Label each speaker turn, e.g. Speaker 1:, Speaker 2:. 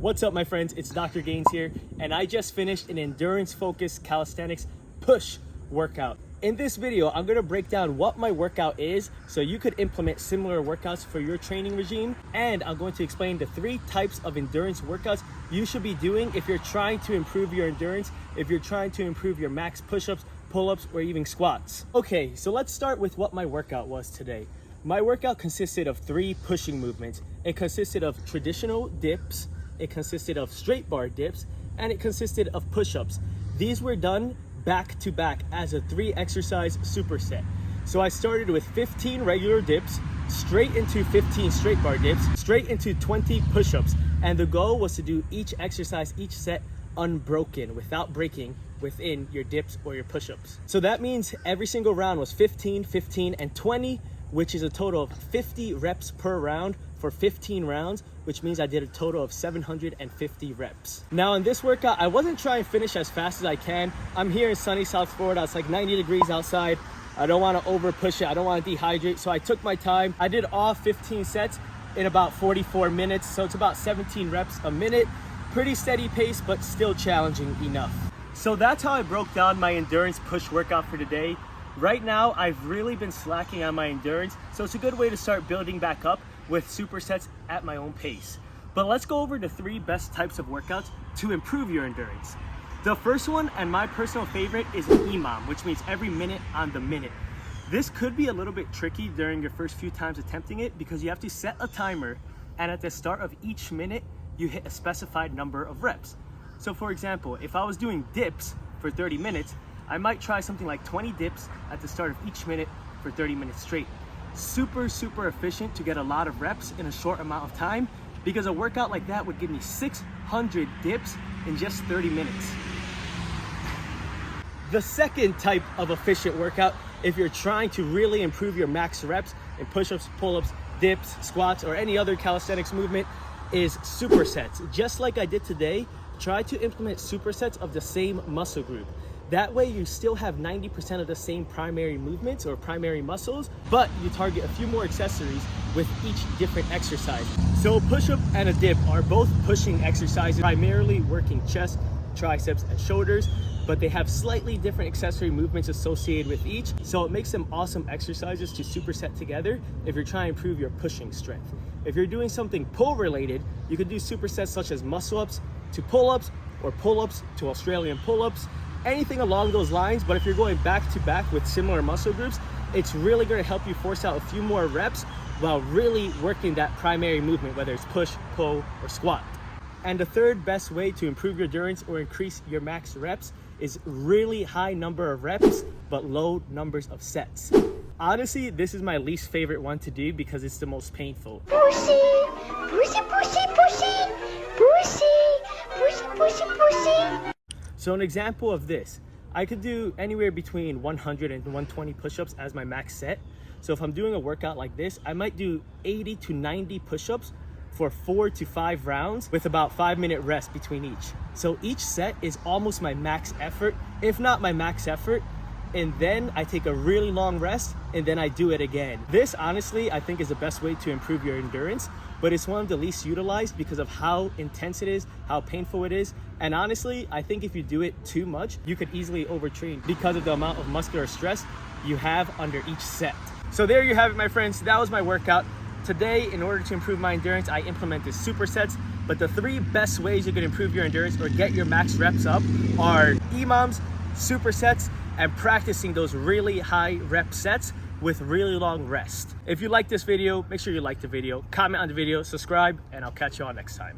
Speaker 1: What's up, my friends? It's Doctor.Gainz here, and I just finished an endurance-focused calisthenics push workout. In this video, I'm gonna break down what my workout is so you could implement similar workouts for your training regime, and I'm going to explain the 3 types of endurance workouts you should be doing if you're trying to improve your endurance, if you're trying to improve your max push-ups, pull-ups, or even squats. Okay, so let's start with what my workout was today. My workout consisted of 3 pushing movements. It consisted of traditional dips, it consisted of straight bar dips, and it consisted of push-ups. These were done back to back as a 3 exercise superset. So I started with 15 regular dips, straight into 15 straight bar dips, straight into 20 push-ups. And the goal was to do each exercise, each set unbroken, without breaking within your dips or your push-ups. So that means every single round was 15, 15, and 20, which is a total of 50 reps per round for 15 rounds, which means I did a total of 750 reps. Now in this workout, I wasn't trying to finish as fast as I can. I'm here in sunny South Florida. It's like 90 degrees outside. I don't want to over push it. I don't want to dehydrate. So I took my time. I did all 15 sets in about 44 minutes. So it's about 17 reps a minute. Pretty steady pace, but still challenging enough. So that's how I broke down my endurance push workout for today. Right now, I've really been slacking on my endurance, so it's a good way to start building back up with supersets at my own pace. But let's go over the 3 best types of workouts to improve your endurance. The first one, and my personal favorite, is EMOM, which means every minute on the minute. This could be a little bit tricky during your first few times attempting it because you have to set a timer, and at the start of each minute, you hit a specified number of reps. So for example, if I was doing dips for 30 minutes, I might try something like 20 dips at the start of each minute for 30 minutes straight. Super efficient to get a lot of reps in a short amount of time, because a workout like that would give me 600 dips in just 30 minutes. The second type of efficient workout, if you're trying to really improve your max reps in push-ups, pull-ups, dips, squats, or any other calisthenics movement, is supersets. Just like I did today, try to implement supersets of the same muscle group. That way you still have 90% of the same primary movements or primary muscles, but you target a few more accessories with each different exercise. So a push-up and a dip are both pushing exercises, primarily working chest, triceps, and shoulders, but they have slightly different accessory movements associated with each, so it makes them awesome exercises to superset together if you're trying to improve your pushing strength. If you're doing something pull related, you could do supersets such as muscle-ups to pull-ups, or pull-ups to Australian pull-ups, anything along those lines. But if you're going back to back with similar muscle groups, it's really going to help you force out a few more reps while really working that primary movement, whether it's push, pull, or squat. And the third best way to improve your endurance or increase your max reps is really high number of reps, but low numbers of sets. Honestly, this is my least favorite one to do because it's the most painful.
Speaker 2: Pushy, pushy, pushy, pushy, pushy, pushy, pushy, pushy.
Speaker 1: So an example of this, I could do anywhere between 100 and 120 push-ups as my max set. So if I'm doing a workout like this, I might do 80 to 90 push-ups for 4 to 5 rounds with about 5-minute rest between each. So each set is almost my max effort, if not my max effort. And then I take a really long rest and then I do it again. This honestly, I think is the best way to improve your endurance, but it's one of the least utilized because of how intense it is, how painful it is. And honestly, I think if you do it too much, you could easily overtrain because of the amount of muscular stress you have under each set. So there you have it, my friends. That was my workout. Today, in order to improve my endurance, I implemented supersets, but the 3 best ways you can improve your endurance or get your max reps up are EMOMs, supersets, and practicing those really high rep sets with really long rest. If you like this video, make sure you like the video, comment on the video, subscribe, and I'll catch you all next time.